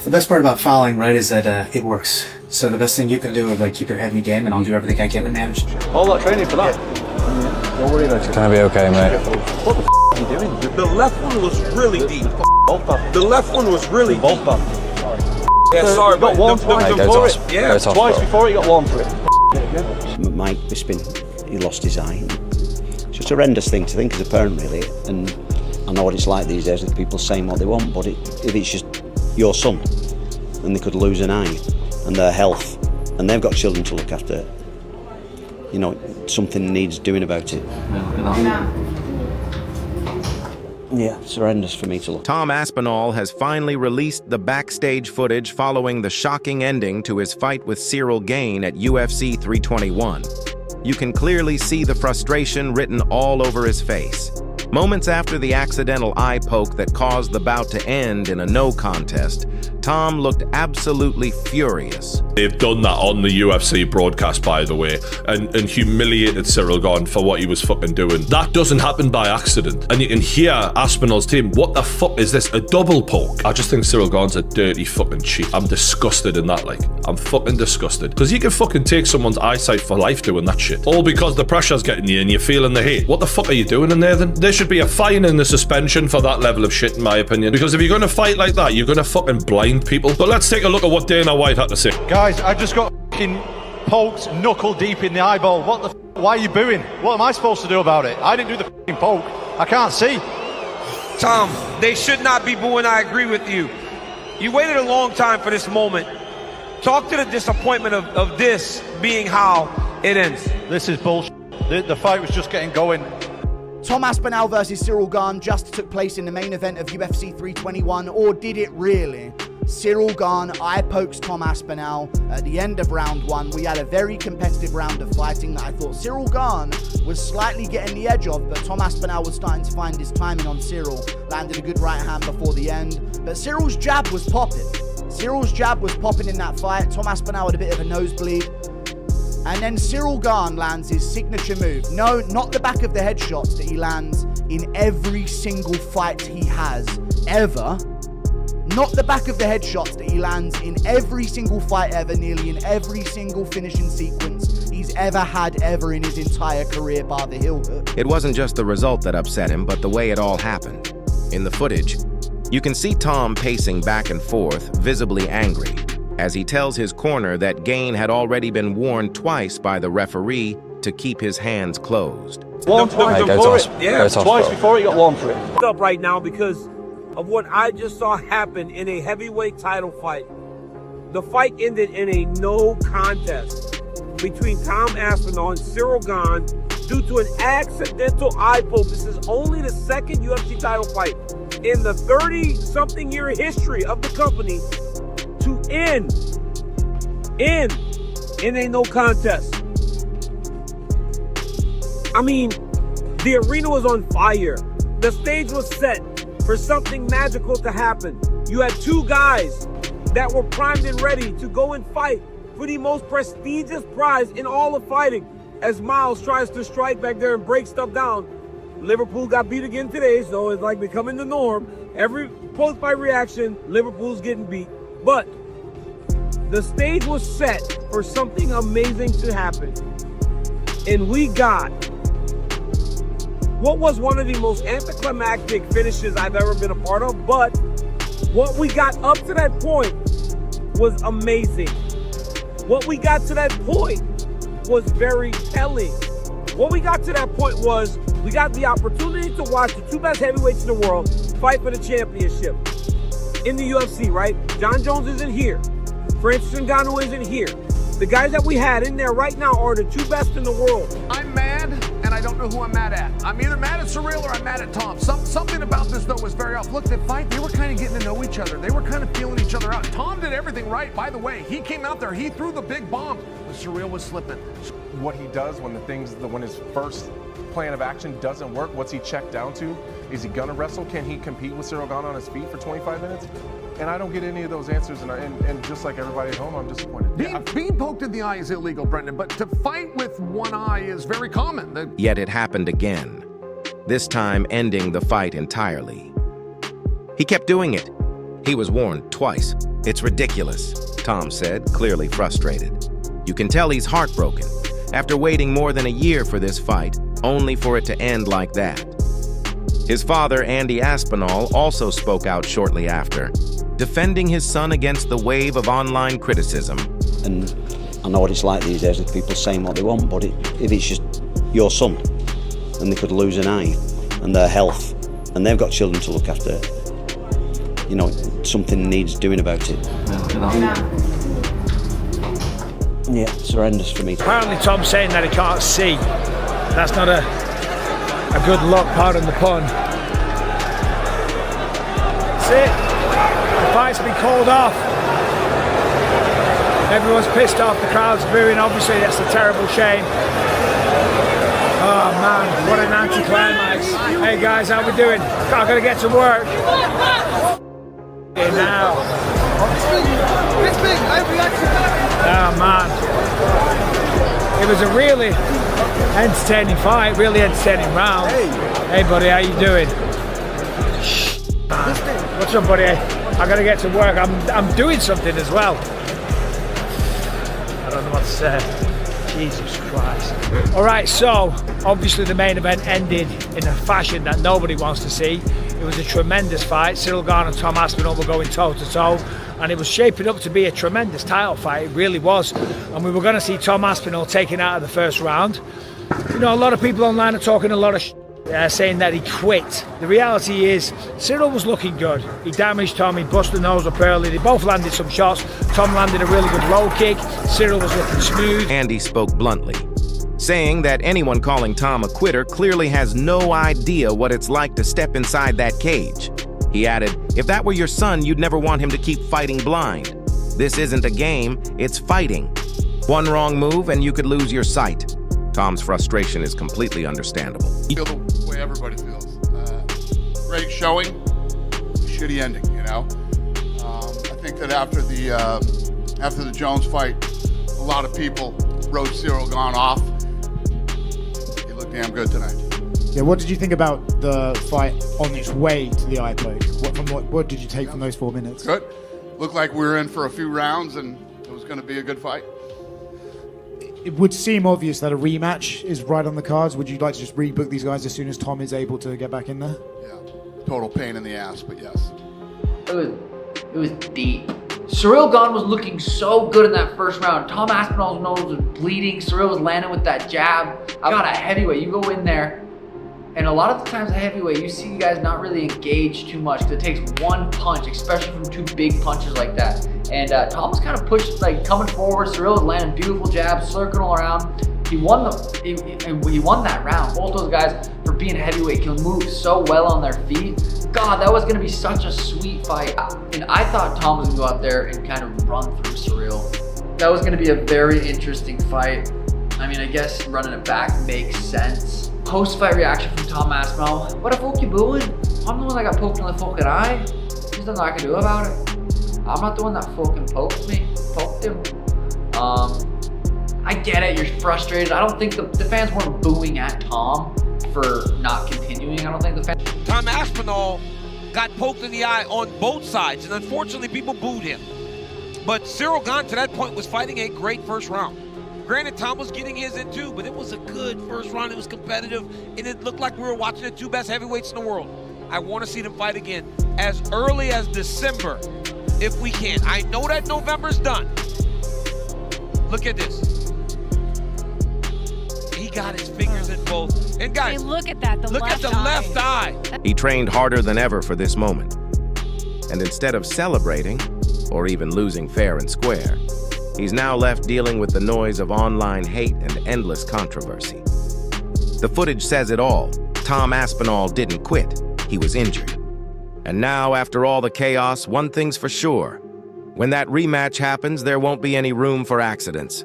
The best part about fouling, right, is that it works. So the best thing you can do is like keep your head in the game, and I'll do everything I can to manage. All that training for that. Don't worry about it. Gonna be okay, mate. What the are you doing? The left one was really deep. The left one was really deep. Yeah, sorry, got one twice before it. Yeah, twice before he got one for it. Mike Bisping, he lost his eye. It's just a horrendous thing to think as a parent, really. And I know what it's like these days with people saying what they want, but if it's just your son, then they could lose an eye and their health, and they've got children to look after. You know, something needs doing about it. Yeah, it's horrendous for me to look. Tom Aspinall has finally released the backstage footage following the shocking ending to his fight with Ciryl Gane at UFC 321. You can clearly see the frustration written all over his face. Moments after the accidental eye poke that caused the bout to end in a no contest, Tom looked absolutely furious. They've done that on the UFC broadcast, by the way, and humiliated Ciryl Gane for what he was fucking doing. That doesn't happen by accident. And you can hear Aspinall's team, what the fuck is this, a double poke? I just think Ciryl Gane's a dirty fucking cheat. I'm disgusted in that, like. I'm fucking disgusted. Because you can fucking take someone's eyesight for life doing that shit. All because the pressure's getting you and you're feeling the hate. What the fuck are you doing in there then? There should be a fine and a suspension for that level of shit, in my opinion. Because if you're going to fight like that, you're going to fucking blind people. But let's take a look at what Dana White had to say. Guys, I just got fucking poked knuckle deep in the eyeball. What the why are you booing? What am I supposed to do about it? I didn't do the fucking poke. I can't see. Tom, they should not be booing. I agree with you. You waited a long time for this moment. Talk to the disappointment of this being how it ends. This is bullshit. The fight was just getting going. Tom Aspinall versus Ciryl Gane just took place in the main event of UFC 321, or did it really? Ciryl Gane eye pokes Tom Aspinall at the end of round one. We had a very competitive round of fighting that I thought Ciryl Gane was slightly getting the edge of, but Tom Aspinall was starting to find his timing on Ciryl. Landed a good right hand before the end, but Cyryl's jab was popping. Cyryl's jab was popping in that fight. Tom Aspinall had a bit of a nosebleed. And then Ciryl Gane lands his signature move. No, not the back of the head shots that he lands in every single fight he has ever. Not the back of the head shots that he lands in every single fight ever, nearly in every single finishing sequence he's ever had ever in his entire career, bar the heel hook. It wasn't just the result that upset him, but the way it all happened. In the footage, you can see Tom pacing back and forth, visibly angry, as he tells his corner that Gane had already been warned twice by the referee to keep his hands closed. One twice before it. Yeah, twice before he got one for it. Up right now because of what I just saw happen in a heavyweight title fight. The fight ended in a no contest between Tom Aspinall and Ciryl Gane due to an accidental eye poke. This is only the second UFC title fight in the 30-something year history of the company to end in a no contest. I mean, the arena was on fire. The stage was set for something magical to happen. You had two guys that were primed and ready to go and fight for the most prestigious prize in all of fighting. As Miles tries to strike back there and break stuff down, Liverpool got beat again today, so it's like becoming the norm. Every post-fight reaction, Liverpool's getting beat. But the stage was set for something amazing to happen. And we got what was one of the most anticlimactic finishes I've ever been a part of, but what we got up to that point was amazing. What we got to that point was very telling. What we got to that point was we got the opportunity to watch the two best heavyweights in the world fight for the championship in the UFC, right? John Jones isn't here. Francis Ngannou isn't here. The guys that we had in there right now are the two best in the world. I'm mad, and I don't know who I'm mad at. I'm either mad at Ciryl or I'm mad at Tom. Something about this, though, was very off. Look, that fight, they were kind of getting to know each other. They were kind of feeling each other out. Tom did everything right, by the way. He came out there, he threw the big bomb, but Ciryl was slipping. What he does when his first plan of action doesn't work, what's he checked down to? Is he gonna wrestle? Can he compete with Ciryl Gane on his feet for 25 minutes? And I don't get any of those answers, and just like everybody at home, I'm disappointed. Being poked in the eye is illegal, Brendan, but to fight with one eye is very common. Yet it happened again, this time ending the fight entirely. He kept doing it. He was warned twice. "It's ridiculous," Tom said, clearly frustrated. You can tell he's heartbroken after waiting more than a year for this fight, only for it to end like that. His father, Andy Aspinall, also spoke out shortly after, defending his son against the wave of online criticism. And I know what it's like these days with people saying what they want, but if it's just your son, and they could lose an eye, and their health, and they've got children to look after, you know, something needs doing about it. Yeah, it's horrendous for me. Apparently Tom's saying that he can't see. That's not a good look, pardon the pun. That's it. The fight's been called off. Everyone's pissed off, the crowd's booing, obviously that's a terrible shame. Oh man, what an anticlimax. Hey guys, how we doing? I gotta get to work. Okay, now. Oh man. It was a really entertaining fight, really entertaining round. Hey buddy, how you doing? What's up buddy? I gotta get to work. I'm doing something as well. I don't know what to say. Jesus Christ. All right, so obviously the main event ended in a fashion that nobody wants to see. It was a tremendous fight. Ciryl Gane and Tom Aspinall were going toe-to-toe, and it was shaping up to be a tremendous title fight. It really was. And we were going to see Tom Aspinall taken out of the first round. You know, a lot of people online are talking a lot of saying that he quit. The reality is, Ciryl was looking good. He damaged Tom, he busted the nose up early. They both landed some shots. Tom landed a really good low kick. Ciryl was looking smooth. Andy spoke bluntly, saying that anyone calling Tom a quitter clearly has no idea what it's like to step inside that cage. He added, "If that were your son, you'd never want him to keep fighting blind. This isn't a game, it's fighting. One wrong move and you could lose your sight." Tom's frustration is completely understandable. I feel the way everybody feels. Great showing, shitty ending, you know? I think that after the Jones fight, a lot of people wrote Ciryl Gane off. He looked damn good tonight. Yeah, what did you think about the fight on its way to the eye poke? What did you take from those 4 minutes? Good. Looked like we were in for a few rounds and it was going to be a good fight. It would seem obvious that a rematch is right on the cards. Would you like to just rebook these guys as soon as Tom is able to get back in there? Yeah, total pain in the ass, but yes. It was deep. Ciryl Gane was looking so good in that first round. Tom Aspinall's nose was bleeding. Ciryl was landing with that jab. I got a heavyweight. You go in there, and a lot of the times a heavyweight, you see guys not really engage too much because it takes one punch, especially from two big punches like that. And Tom was kind of pushed, like coming forward. Ciryl was landing beautiful jabs, circling around. He won that round. Both those guys, for being heavyweight, can move so well on their feet. God, that was gonna be such a sweet fight. And I thought Tom was gonna go out there and kind of run through Ciryl. That was gonna be a very interesting fight. I mean, I guess running it back makes sense. Post-fight reaction from Tom Aspinall. What the fuck you booing? I'm the one that got poked in the fucking eye. There's nothing I can do about it. I'm not the one that fucking poked him. I get it, you're frustrated. I don't think the fans weren't booing at Tom for not continuing. I don't think the fans... Tom Aspinall got poked in the eye on both sides, and unfortunately people booed him. But Ciryl Gane to that point was fighting a great first round. Granted, Tom was getting his in too, but it was a good first round. It was competitive, and it looked like we were watching the two best heavyweights in the world. I want to see them fight again as early as December, if we can. I know that November's done. Look at this. He got his fingers in both. And guys, hey, look at that, look at the left eye. He trained harder than ever for this moment. And instead of celebrating, or even losing fair and square, he's now left dealing with the noise of online hate and endless controversy. The footage says it all. Tom Aspinall didn't quit. He was injured. And now, after all the chaos, one thing's for sure. When that rematch happens, there won't be any room for accidents.